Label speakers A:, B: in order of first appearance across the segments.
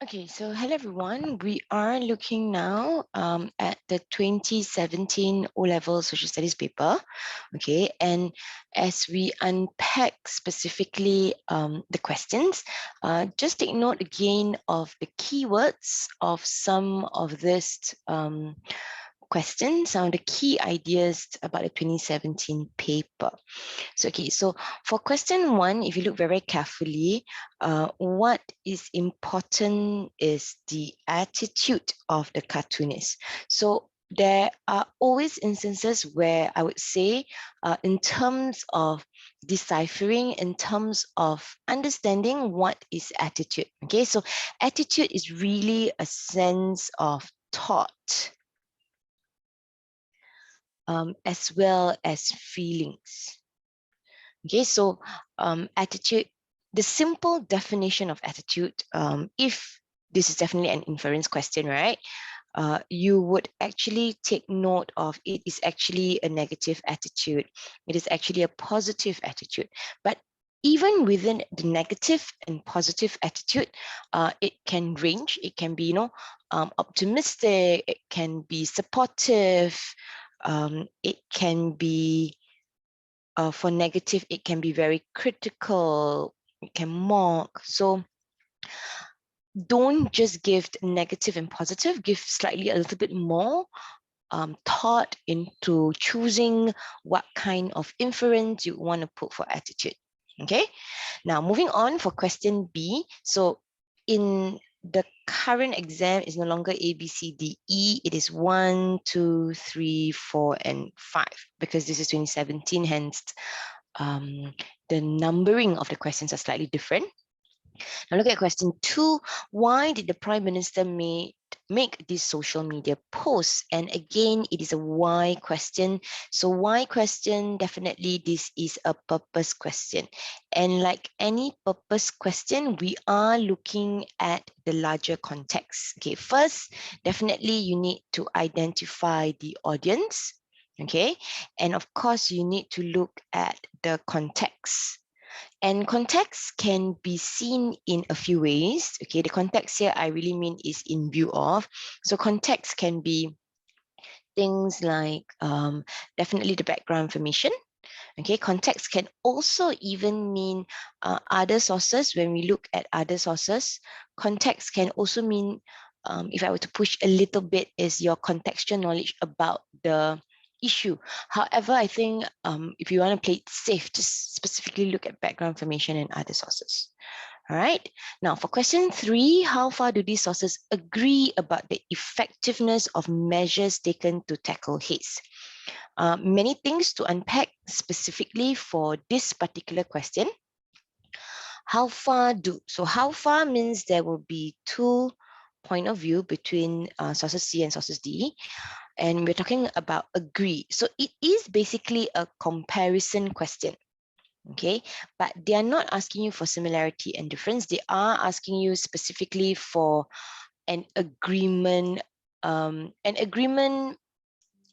A: Okay, so hello everyone. We are looking now at the 2017 O-Level Social Studies paper. Okay, and as we unpack specifically the questions, just take note again of the keywords of some of this questions, some of the key ideas about the 2017 paper. So for question one, if you look very carefully, what is important is the attitude of the cartoonist. So there are always instances where I would say, in terms of deciphering, in terms of understanding what is attitude. Okay, so attitude is really a sense of thought, as well as feelings. Okay, so attitude, the simple definition of attitude, if this is definitely an inference question, right? You would actually take note of it is actually a negative attitude. It is actually a positive attitude. But even within the negative and positive attitude, it can range. It can be, optimistic. It can be supportive. It can be for negative, it can be very critical, it can mock. So don't just give negative and positive, give slightly a little bit more thought into choosing what kind of inference you want to put for attitude. Okay, now moving on for question B. So in the current exam is no longer A, B, C, D, E. It is 1, 2, 3, 4, and 5 because this is 2017. Hence, the numbering of the questions are slightly different. Now look at question 2. Why did the Prime Minister make this social media post? And again, it is a why question. So why question, definitely this is a purpose question. And like any purpose question, we are looking at the larger context. Okay, first, definitely you need to identify the audience. Okay, and of course, you need to look at the context. And context can be seen in a few ways. Okay, the context here I really mean is in view of. So context can be things like definitely the background information. Okay, context can also even mean other sources. When we look at other sources, context can also mean, if I were to push a little bit, is your contextual knowledge about the issue. However, I think if you want to play it safe, just specifically look at background information and other sources. All right. Now, for question 3, how far do these sources agree about the effectiveness of measures taken to tackle haste? Many things to unpack specifically for this particular question. How far means there will be two point of view between sources C and sources D, and we're talking about agree. So it is basically a comparison question. Okay, but they are not asking you for similarity and difference. They are asking you specifically for an agreement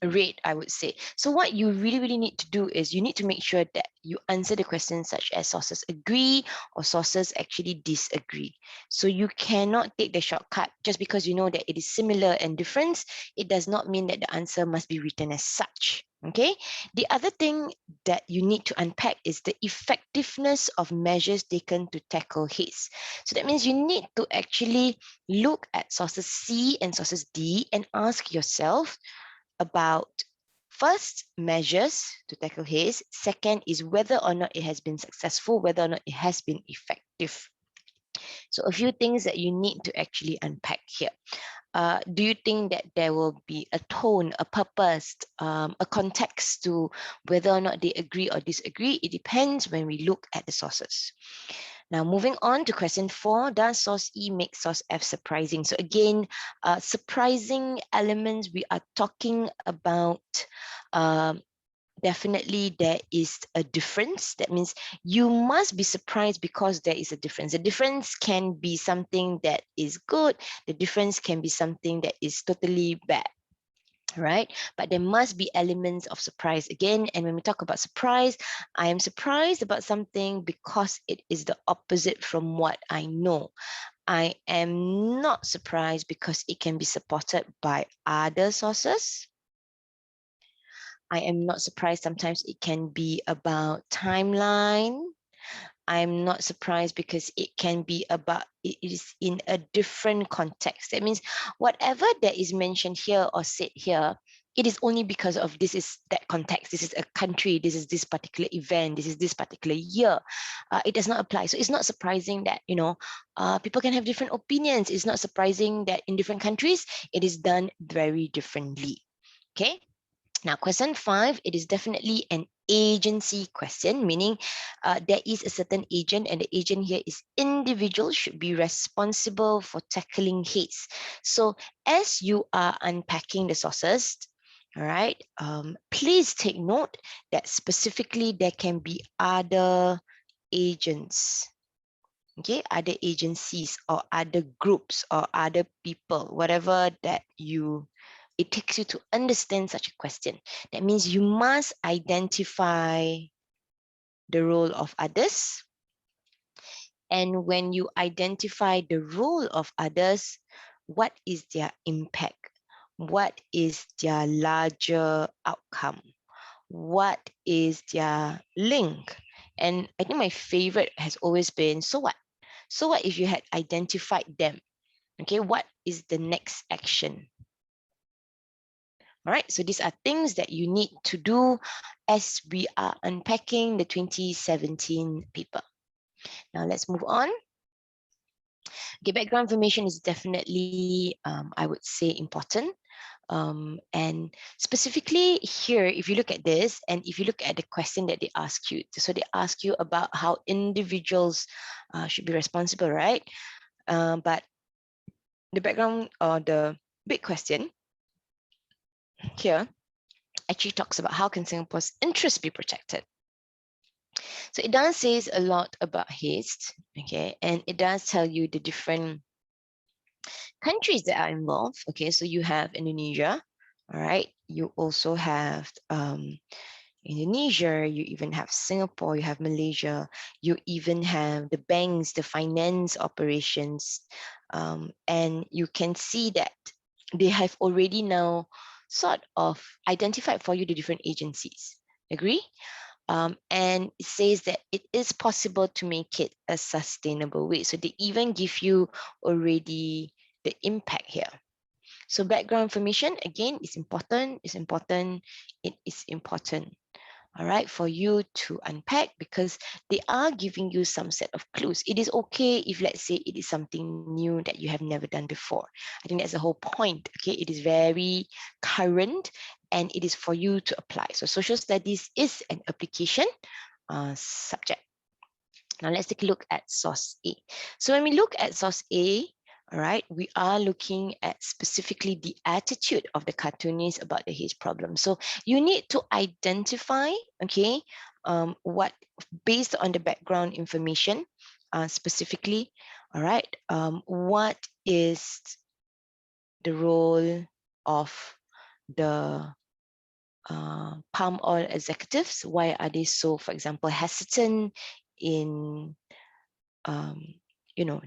A: rate, I would say. So what you really need to do is you need to make sure that you answer the questions such as sources agree or sources actually disagree. So you cannot take the shortcut just because you know that it is similar and different. It does not mean that the answer must be written as such. Okay. The other thing that you need to unpack is the effectiveness of measures taken to tackle haste. So that means you need to actually look at sources C and sources D and ask yourself about first measures to tackle haste. Second is whether or not it has been successful, whether or not it has been effective. So a few things that you need to actually unpack here. Do you think that there will be a tone, a purpose, a context to whether or not they agree or disagree? It depends when we look at the sources. Now, moving on to question 4, does source E make source F surprising? So again, surprising elements, we are talking about definitely there is a difference. That means you must be surprised because there is a difference. The difference can be something that is good. The difference can be something that is totally bad. Right? But there must be elements of surprise again. And when we talk about surprise, I am surprised about something because it is the opposite from what I know. I am not surprised because it can be supported by other sources. I am not surprised. Sometimes it can be about timeline. I'm not surprised because it can be about, it is in a different context. That means whatever that is mentioned here or said here, it is only because of this is that context. This is a country. This is this particular event. This is this particular year. It does not apply. So it's not surprising that, people can have different opinions. It's not surprising that in different countries, it is done very differently. Okay. Now, question 5, it is definitely an agency question, meaning there is a certain agent, and the agent here is individual, should be responsible for tackling haste. So as you are unpacking the sources, all right, please take note that specifically there can be other agents, okay, other agencies or other groups or other people, whatever that it takes you to understand such a question. That means you must identify the role of others. And when you identify the role of others, what is their impact? What is their larger outcome? What is their link? And I think my favorite has always been, so what? So what if you had identified them? Okay, what is the next action? All right, so these are things that you need to do as we are unpacking the 2017 paper. Now let's move on. Okay, background information is definitely, I would say, important. And specifically here, if you look at this, and if you look at the question that they ask you, so they ask you about how individuals should be responsible, right? But the background or the big question here actually talks about how can Singapore's interests be protected. So it does say a lot about haste, okay, and it does tell you the different countries that are involved. Okay, so you have Indonesia, all right. You also have Indonesia. You even have Singapore. You have Malaysia. You even have the banks, the finance operations, and you can see that they have already now sort of identified for you the different agencies. Agree? And it says that it is possible to make it a sustainable way. So they even give you already the impact here. So background information, again, is important, it is important, all right, for you to unpack, because they are giving you some set of clues. It is okay if, let's say, it is something new that you have never done before. I think that's the whole point, okay? It is very current and it is for you to apply. So social studies is an application subject. Now let's take a look at source A. So when we look at source A, all right, we are looking at specifically the attitude of the cartoonist about the haste problem. So you need to identify, okay, what, based on the background information, specifically, all right, what is the role of the palm oil executives? Why are they so, for example, hesitant in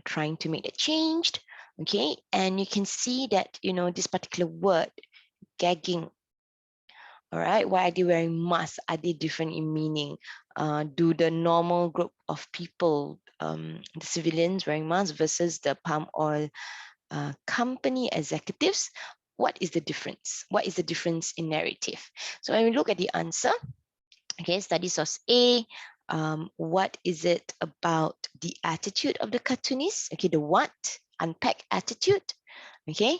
A: trying to make that changed? Okay, and you can see that, this particular word, gagging, all right, why are they wearing masks? Are they different in meaning? Do the normal group of people, the civilians wearing masks versus the palm oil company executives, what is the difference? What is the difference in narrative? So when we look at the answer, okay, study source A, what is it about the attitude of the cartoonist? Okay, the what, unpack attitude. Okay,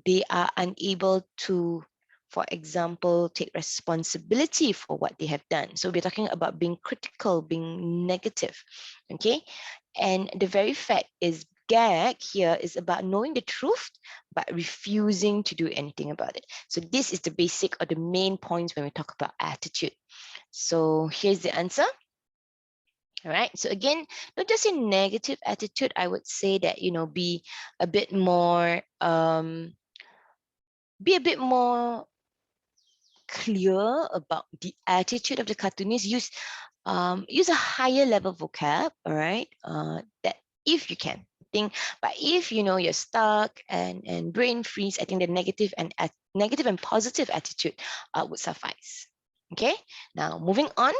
A: they are unable to, for example, take responsibility for what they have done. So we're talking about being critical, being negative. Okay, and the very fact is, gag here is about knowing the truth but refusing to do anything about it. So this is the basic or the main points when we talk about attitude. So here's the answer. All right. So again, not just a negative attitude, I would say that, be a bit more, clear about the attitude of the cartoonist. Use a higher level vocab, all right, that if you can, something. But if you know you're stuck and brain freeze, I think the negative and positive attitude would suffice. Okay, now moving on.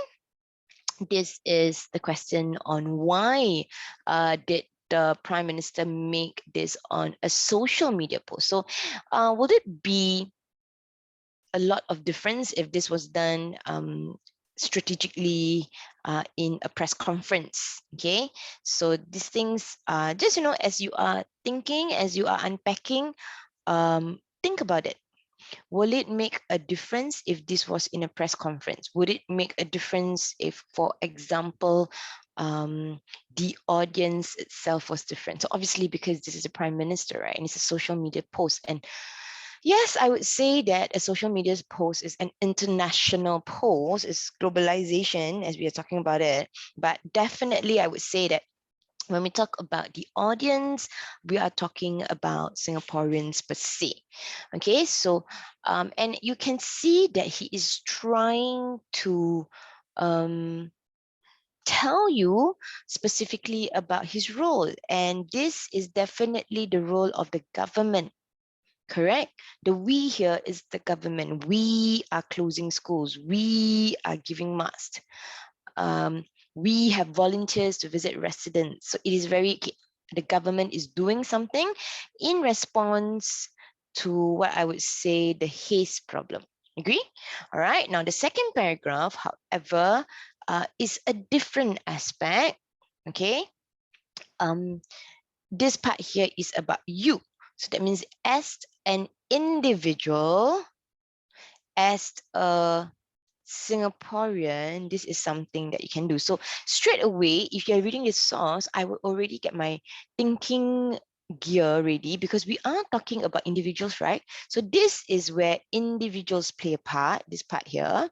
A: This is the question on why did the Prime Minister make this on a social media post. So would it be a lot of difference if this was done strategically in a press conference? Okay, so these things, just, you know, as you are thinking, as you are unpacking, think about it. Will it make a difference if this was in a press conference? Would it make a difference if, for example, the audience itself was different? So obviously, because this is a prime minister, right, and it's a social media post, and yes, I would say that a social media post is an international post, is globalization as we are talking about it. But definitely, I would say that when we talk about the audience, we are talking about Singaporeans per se. Okay, so and you can see that he is trying to tell you specifically about his role, and this is definitely the role of the government. Correct. The we here is the government. We are closing schools. We are giving masks. Um, we have volunteers to visit residents. So it is very, the government is doing something in response to what I would say the haste problem. Agree? All right. Now, the second paragraph, however, is a different aspect. Okay. This part here is about you. So that means as an individual, as a Singaporean, this is something that you can do. So straight away, if you're reading this source, I will already get my thinking gear ready, because we are talking about individuals, right? So this is where individuals play a part, this part here.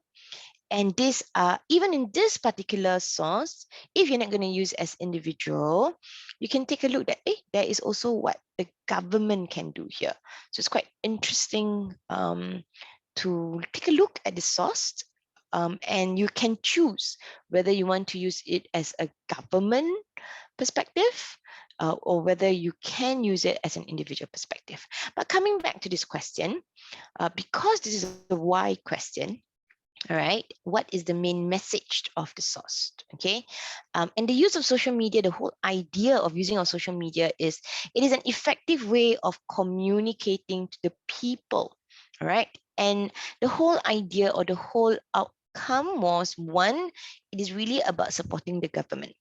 A: And this, even in this particular source, if you're not going to use as individual, you can take a look that there is also what the government can do here. So it's quite interesting to take a look at the source, and you can choose whether you want to use it as a government perspective, or whether you can use it as an individual perspective. But coming back to this question, because this is a why question, all right, what is the main message of the source? Okay, and the use of social media, the whole idea of using our social media is it is an effective way of communicating to the people. All right, and the whole idea or the whole outcome was, one, it is really about supporting the government.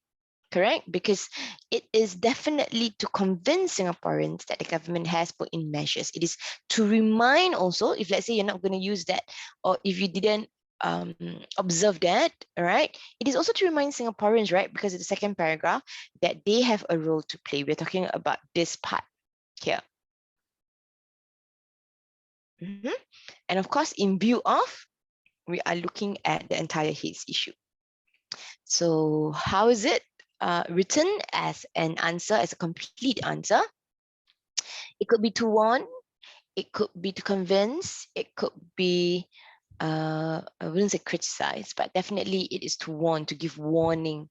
A: Correct? Because it is definitely to convince Singaporeans that the government has put in measures. It is to remind also, if let's say you're not going to use that, or if you didn't observe that, all right, it is also to remind Singaporeans, right, because of the second paragraph, that they have a role to play. We're talking about this part here. And of course, in view of, we are looking at the entire Haste issue. So how is it written as an answer, as a complete answer? It could be to warn, it could be to convince, it could be, I wouldn't say criticize, but definitely it is to warn, to give warning.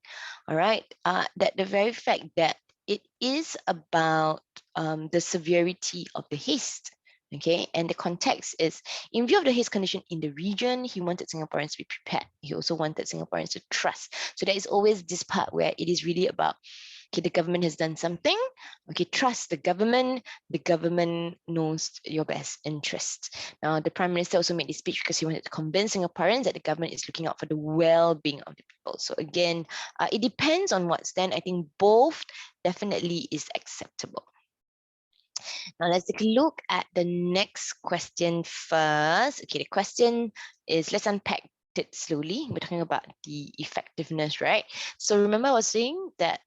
A: All right, that the very fact that it is about the severity of the haste. Okay, and the context is, in view of the haste condition in the region, he wanted Singaporeans to be prepared. He also wanted Singaporeans to trust. So there is always this part where it is really about, okay, the government has done something. Okay, trust the government knows your best interest. Now, the Prime Minister also made this speech because he wanted to convince Singaporeans that the government is looking out for the well-being of the people. So again, it depends on what's done. I think both definitely is acceptable. Now let's take a look at the next question first. Okay, the question is, let's unpack it slowly. We're talking about the effectiveness, right? So remember I was saying that,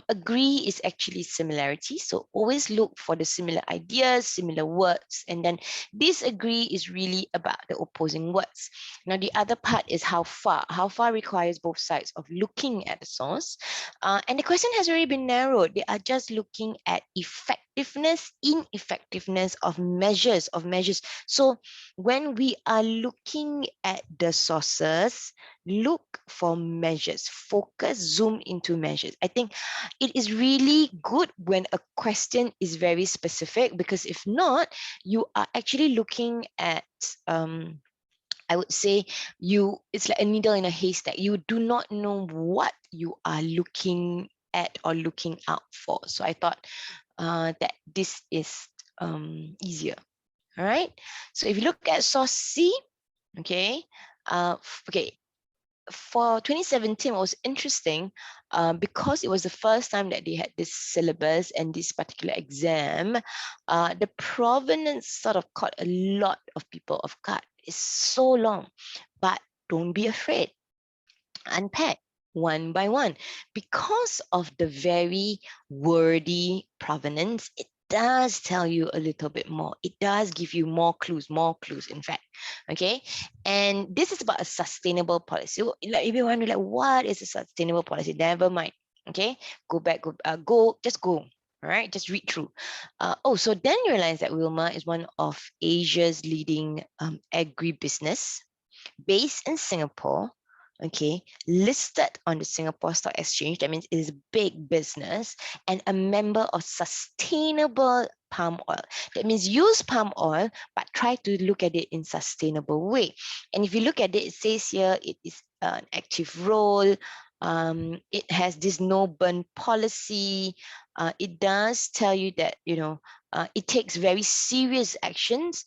A: agree is actually similarity. So always look for the similar ideas, similar words, and then disagree is really about the opposing words. Now the other part is how far. How far requires both sides of looking at the source. And the question has already been narrowed. They are just looking at effectiveness, ineffectiveness of measures, So when we are looking at the sources, look for measures, focus, zoom into measures. I think it is really good when a question is very specific, because if not, you are actually looking at, I would say, it's like a needle in a haystack. You do not know what you are looking at or looking out for. So I thought that this is easier. All right. So if you look at source C, okay, okay, for 2017 it was interesting because it was the first time that they had this syllabus and this particular exam. The provenance sort of caught a lot of people off guard. It's so long, but don't be afraid. Unpack one by one. Because of the very wordy provenance, it does tell you a little bit more. It does give you more clues, in fact. Okay. And this is about a sustainable policy. So, like, if you wonder, like, what is a sustainable policy? Never mind. Okay. Go back, just go. All right, just read through. So then you realize that Wilmar is one of Asia's leading agribusiness, based in Singapore, okay, listed on the Singapore Stock Exchange. That means it is a big business, and a member of sustainable palm oil. That means use palm oil, but try to look at it in sustainable way. And if you look at it, it says here it is an active role. It has this no burn policy. It does tell you that, it takes very serious actions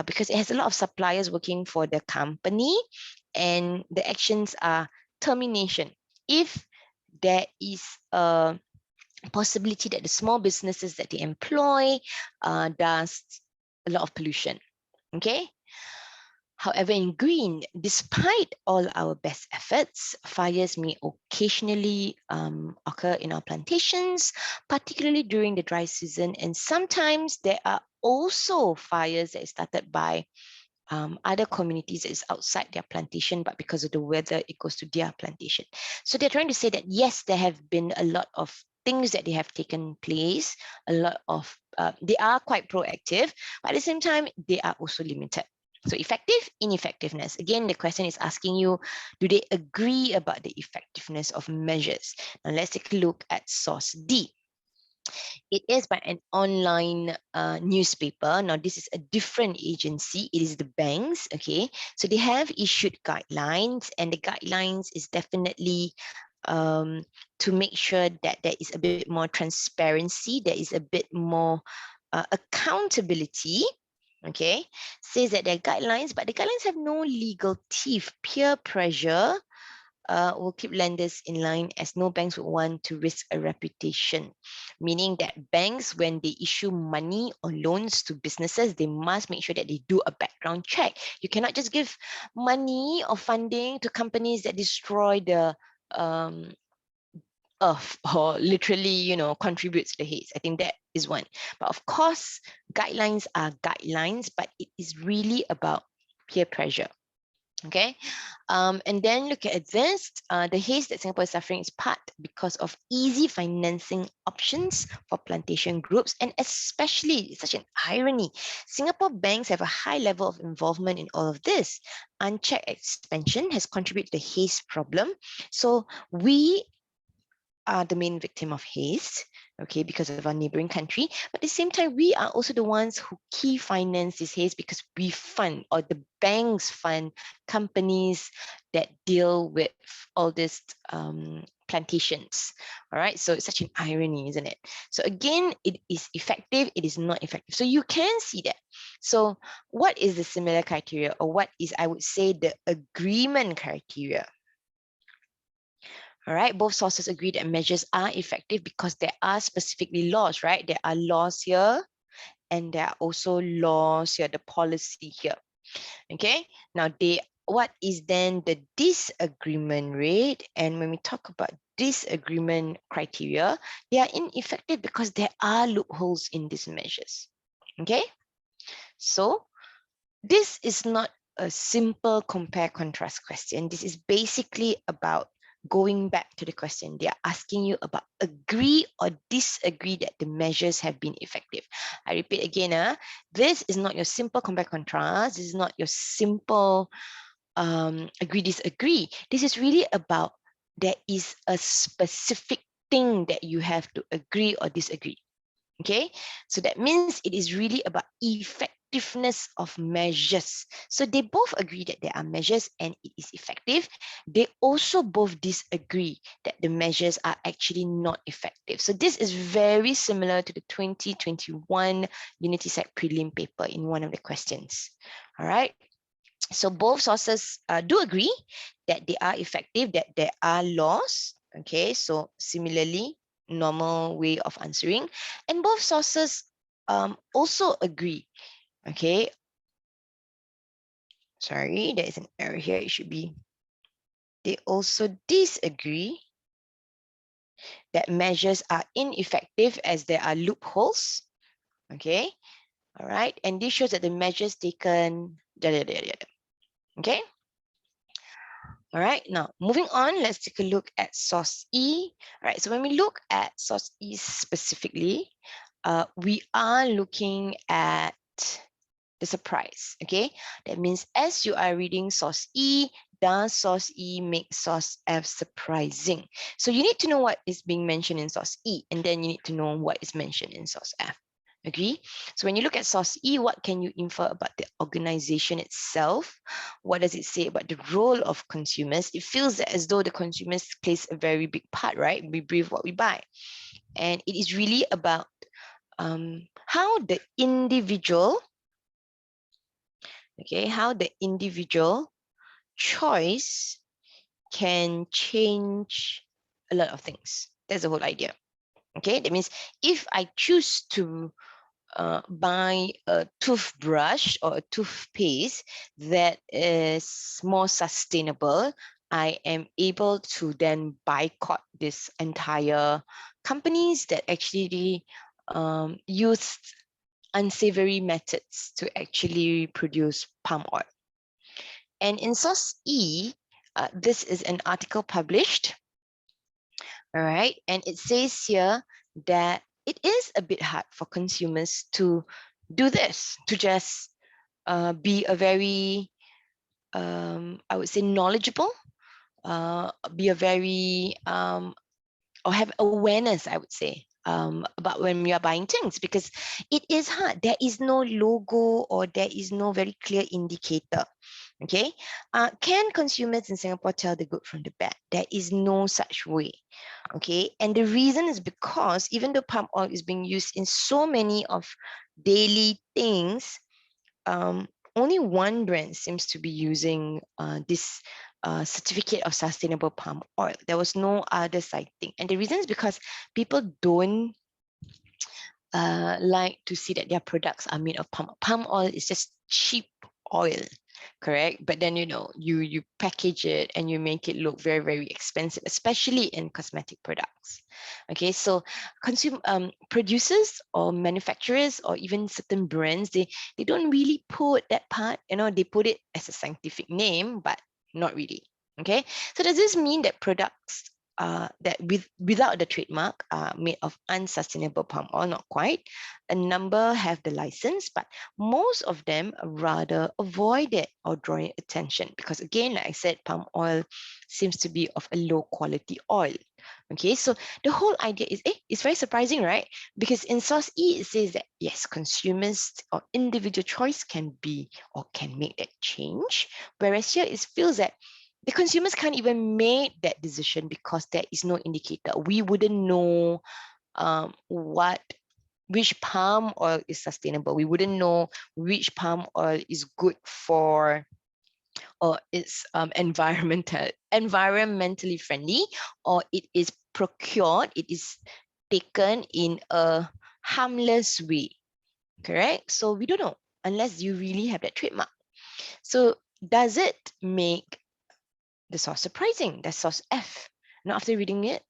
A: because it has a lot of suppliers working for the company, and the actions are termination. If there is a possibility that the small businesses that they employ does a lot of pollution, okay? However, in green, despite all our best efforts, fires may occasionally occur in our plantations, particularly during the dry season. And sometimes there are also fires that are started by other communities that is outside their plantation, but because of the weather, it goes to their plantation. So they're trying to say that, yes, there have been a lot of things that they have taken place, a lot of, they are quite proactive, but at the same time, they are also limited. So effective, ineffectiveness. Again, the question is asking you, do they agree about the effectiveness of measures? Now let's take a look at source D. It is by an online newspaper. Now, this is a different agency. It is the banks, okay? So they have issued guidelines, and the guidelines is definitely to make sure that there is a bit more transparency, there is a bit more accountability, okay? Says that there are guidelines, but the guidelines have no legal teeth. Peer pressure will keep lenders in line, as no banks would want to risk a reputation. Meaning that banks, when they issue money or loans to businesses, they must make sure that they do a background check. You cannot just give money or funding to companies that destroy the earth or literally, contributes to the haze. I think that is one. But of course, guidelines are guidelines, but it is really about peer pressure. Okay, and then look at this. The haze that Singapore is suffering is part because of easy financing options for plantation groups, and especially, it's such an irony, Singapore banks have a high level of involvement in all of this. Unchecked expansion has contributed to the haze problem. So we are the main victim of haze, okay, because of our neighboring country. But at the same time, we are also the ones who key finance this haze, because we fund, or the banks fund, companies that deal with all these plantations. All right, so it's such an irony, isn't it? So again, it is effective, it is not effective. So you can see that. So what is the similar criteria, or what is, I would say, the agreement criteria? All right, both sources agree that measures are effective because there are specifically laws, right? There are laws here, and there are also laws here, the policy here. Okay, now what is then the disagreement rate? And when we talk about disagreement criteria, they are ineffective because there are loopholes in these measures. Okay, so this is not a simple compare contrast question. This is basically about going back to the question. They are asking you about agree or disagree that the measures have been effective. I repeat again, this is not your simple compare contrast. This is not your simple agree, disagree. This is really about there is a specific thing that you have to agree or disagree. Okay, so that means it is really about effectiveness of measures. So they both agree that there are measures and it is effective. They also both disagree that the measures are actually not effective. So this is very similar to the 2021 Unity Sec prelim paper in one of the questions. All right. So both sources do agree that they are effective, that there are laws. Okay, so similarly, normal way of answering. And both sources also agree. Okay, sorry, there is an error here. It should be, they also disagree that measures are ineffective as there are loopholes. Okay, all right. And this shows that the measures taken, okay. All right, now moving on, let's take a look at source E. All right, so when we look at source E specifically, we are looking at the surprise, okay? That means as you are reading source E, does source E make source F surprising? So you need to know what is being mentioned in source E, and then you need to know what is mentioned in source F. Agree? So when you look at source E, what can you infer about the organization itself? What does it say about the role of consumers? It feels as though the consumers plays a very big part, right? We breathe what we buy. And it is really about how the individual, okay, how the individual choice can change a lot of things. That's the whole idea. Okay, that means if I choose to buy a toothbrush or a toothpaste that is more sustainable, I am able to then boycott this entire companies that actually use unsavory methods to actually produce palm oil. And in source E, this is an article published, all right, and it says here that it is a bit hard for consumers to do this, to just be a very, I would say, knowledgeable, be a very, or have awareness, I would say, about when we are buying things, because it is hard. There is no logo or there is no very clear indicator. Okay, can consumers in Singapore tell the good from the bad? There is no such way. Okay, and the reason is because even though palm oil is being used in so many of daily things, only one brand seems to be using this certificate of sustainable palm oil. There was no other sighting. And the reason is because people don't like to see that their products are made of palm oil. Palm oil is just cheap oil, correct? But then, you know, you package it and you make it look very, very expensive, especially in cosmetic products. Okay, so producers or manufacturers or even certain brands, they don't really put that part, you know, they put it as a scientific name, but not really. Okay, so does this mean that products that without the trademark are made of unsustainable palm oil? Not quite. A number have the license, but most of them rather avoid it or drawing attention because, again, like I said, palm oil seems to be of a low quality oil. Okay, so the whole idea is, it's very surprising, right? Because in source E, it says that yes, consumers or individual choice can be or can make that change, whereas here it feels that the consumers can't even make that decision because there is no indicator. We wouldn't know which palm oil is sustainable. We wouldn't know which palm oil is good for or it's environmentally friendly, or it is procured, it is taken in a harmless way. Correct? So we don't know unless you really have that trademark. So does it make the source surprising? That's source F. Now after reading it,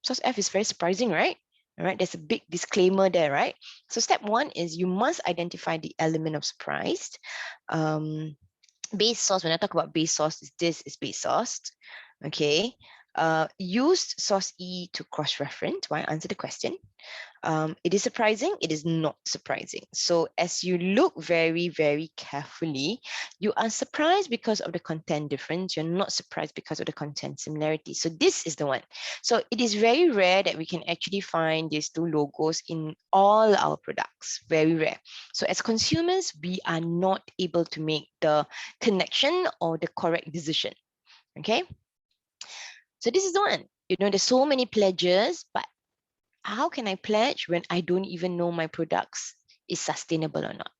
A: source F is very surprising, right? All right, there's a big disclaimer there, right? So step one is you must identify the element of surprise. Base source, when I talk about base source, this is base source. Okay. used source E to cross-reference while I answer the question. It is surprising, it is not surprising. So as you look very, very carefully, you are surprised because of the content difference. You're not surprised because of the content similarity. So this is the one. So it is very rare that we can actually find these two logos in all our products, very rare. So as consumers, we are not able to make the connection or the correct decision, okay? So this is the one. You know, there's so many pledges, but how can I pledge when I don't even know my products is sustainable or not?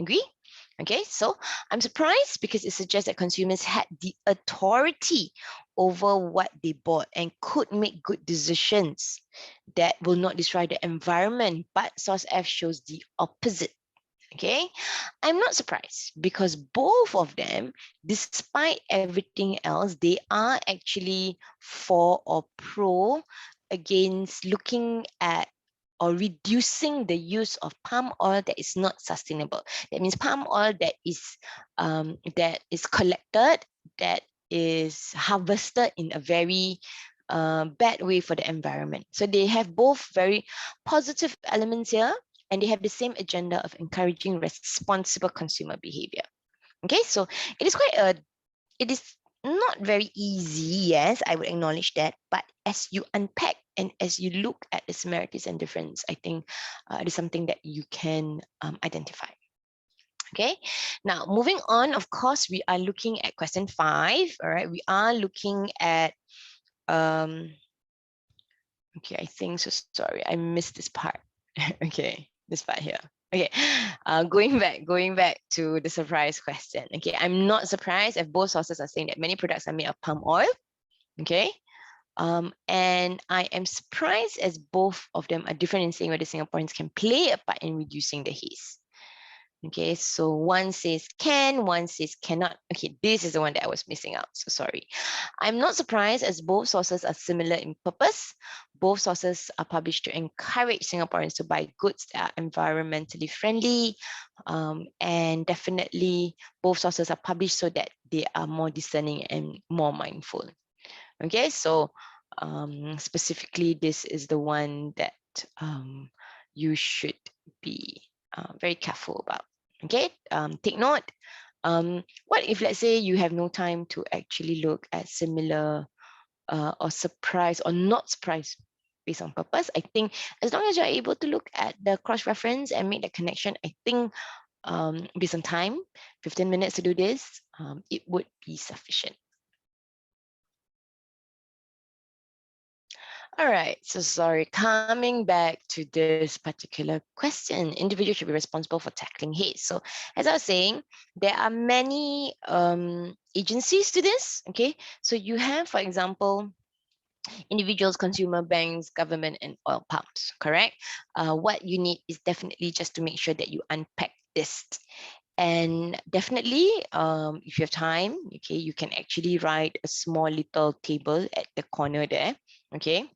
A: Agree? Okay, so I'm surprised because it suggests that consumers had the authority over what they bought and could make good decisions that will not destroy the environment. But source F shows the opposite. Okay, I'm not surprised because both of them, despite everything else, they are actually for or pro against looking at or reducing the use of palm oil that is not sustainable. That means palm oil that is collected, that is harvested in a very bad way for the environment. So they have both very positive elements here, and they have the same agenda of encouraging responsible consumer behavior. Okay, so it is not very easy, yes, I would acknowledge that, but as you unpack and as you look at the similarities and difference, I think it is something that you can identify. Okay, now moving on, of course, we are looking at question 5, all right, we are looking at, okay, I think so, sorry, I missed this part. Okay, this part here. Okay, going back to the surprise question. Okay, I'm not surprised if both sources are saying that many products are made of palm oil. Okay, and I am surprised as both of them are different in saying whether Singaporeans can play a part in reducing the haze. Okay, so one says can, one says cannot. Okay, this is the one that I was missing out, so sorry. I'm not surprised as both sources are similar in purpose. Both sources are published to encourage Singaporeans to buy goods that are environmentally friendly. And definitely both sources are published so that they are more discerning and more mindful. Okay, so specifically, this is the one that you should be very careful about. Okay, take note. What if, let's say, you have no time to actually look at similar or surprise or not surprise based on purpose? I think as long as you're able to look at the cross-reference and make the connection, I think based on time, 15 minutes to do this, it would be sufficient. All right, so sorry, coming back to this particular question, individuals should be responsible for tackling hate. So as I was saying, there are many agencies to this, okay? So you have, for example, individuals, consumer banks, government, and oil pumps, correct? What you need is definitely just to make sure that you unpack this. And definitely, if you have time, okay, you can actually write a small little table at the corner there, okay?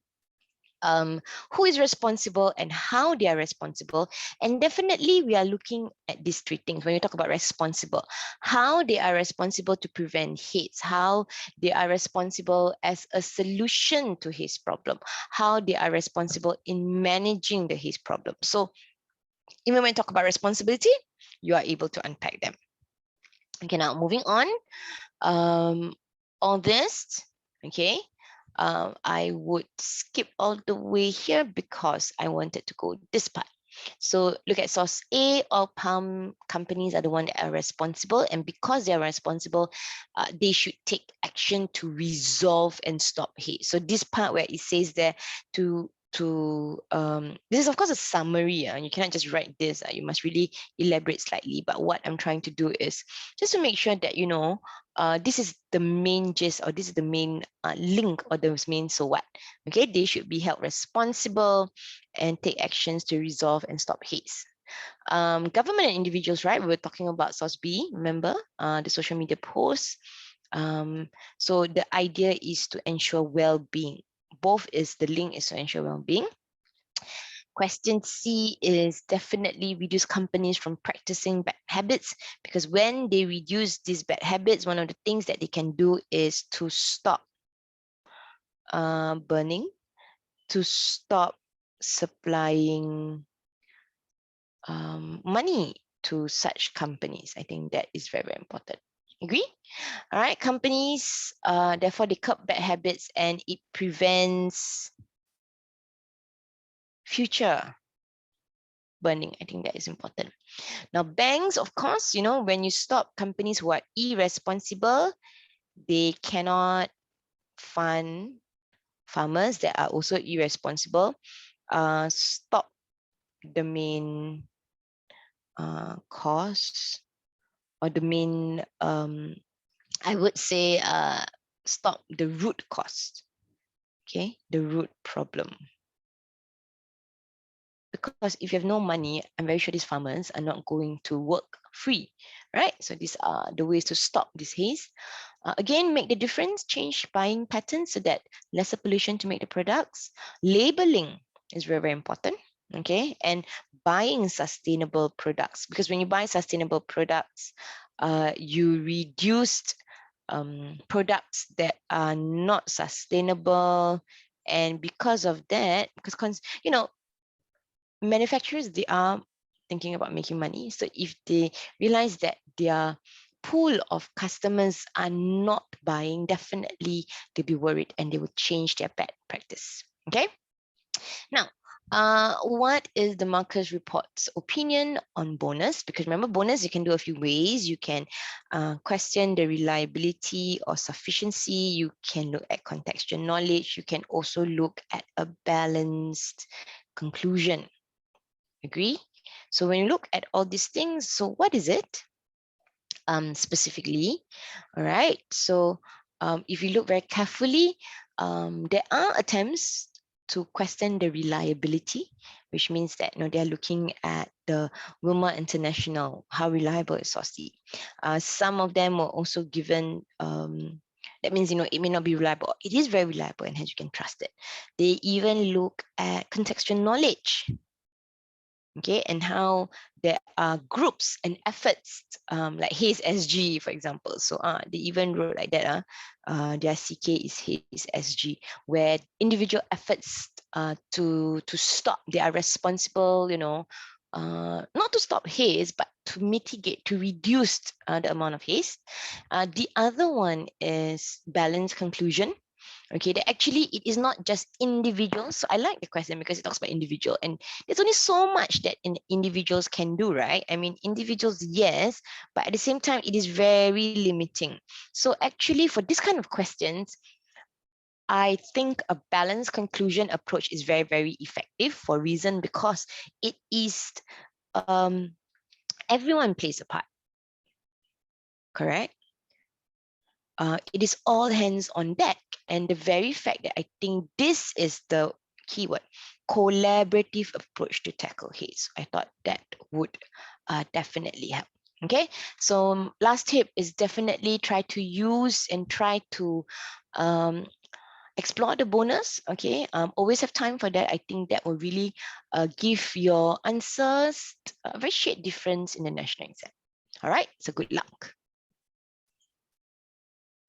A: Who is responsible and how they are responsible. And definitely we are looking at these three things when you talk about responsible, how they are responsible to prevent hates, how they are responsible as a solution to his problem, how they are responsible in managing the his problem. So even when you talk about responsibility, you are able to unpack them. Okay, now moving on, all this, okay, I would skip all the way here because I wanted to go this part. So look at source A, all palm companies are the one that are responsible, and because they are responsible, they should take action to resolve and stop hate. So this part where it says there to this is of course a summary, and you cannot just write this, you must really elaborate slightly. But what I'm trying to do is just to make sure that you know this is the main gist, or this is the main link, or the main so what. Okay, they should be held responsible and take actions to resolve and stop haste. Government and individuals, right? We were talking about source B, remember, the social media posts. So the idea is to ensure well-being. Both is the link is to ensure well-being. Question C is definitely reduce companies from practicing bad habits, because when they reduce these bad habits, one of the things that they can do is to stop burning to stop supplying money to such companies. I think that is very, very important. Agree? All right, companies, therefore they curb bad habits and it prevents future burning. I think that is important. Now, banks, of course, when you stop companies who are irresponsible, they cannot fund farmers that are also irresponsible. Stop the main cause or the main, I would say, stop the root cause, okay, the root problem. Because if you have no money, I'm very sure these farmers are not going to work free, right? So these are the ways to stop this haze. Again, make the difference, change buying patterns so that lesser pollution to make the products. Labeling is very, very important, okay? And buying sustainable products, because when you buy sustainable products, you reduced products that are not sustainable. And because of that, because, manufacturers, they are thinking about making money. So if they realize that their pool of customers are not buying, definitely they'll be worried and they will change their bad practice. Okay. Now, what is the Marcus Report's opinion on bonus? Because remember, bonus, you can do a few ways. You can question the reliability or sufficiency. You can look at contextual knowledge. You can also look at a balanced conclusion. Agree? So when you look at all these things, so what is it specifically? All right. So if you look very carefully, there are attempts to question the reliability, which means that they're looking at the Wilmar International, how reliable is Saucy. Some of them were also given. That means it may not be reliable. It is very reliable, and hence you can trust it. They even look at contextual knowledge. Okay, and how there are groups and efforts like Haste SG, for example. So they even wrote like that. Their CK is Haste SG, where individual efforts to stop, they are responsible, not to stop haze, but to mitigate, to reduce the amount of haze. The other one is balanced conclusion. Okay, that actually it is not just individuals. So I like the question because it talks about individual, and there's only so much that individuals can do, right? I mean, individuals, yes, but at the same time, it is very limiting. So actually, for this kind of questions, I think a balanced conclusion approach is very, very effective for a reason, because it is everyone plays a part, correct? It is all hands on deck. And the very fact that I think this is the keyword, collaborative approach to tackle haze, I thought that would definitely help. Okay, so last tip is definitely try to use and try to explore the bonus. Okay, always have time for that. I think that will really give your answers a very shade difference in the national exam. All right, so good luck.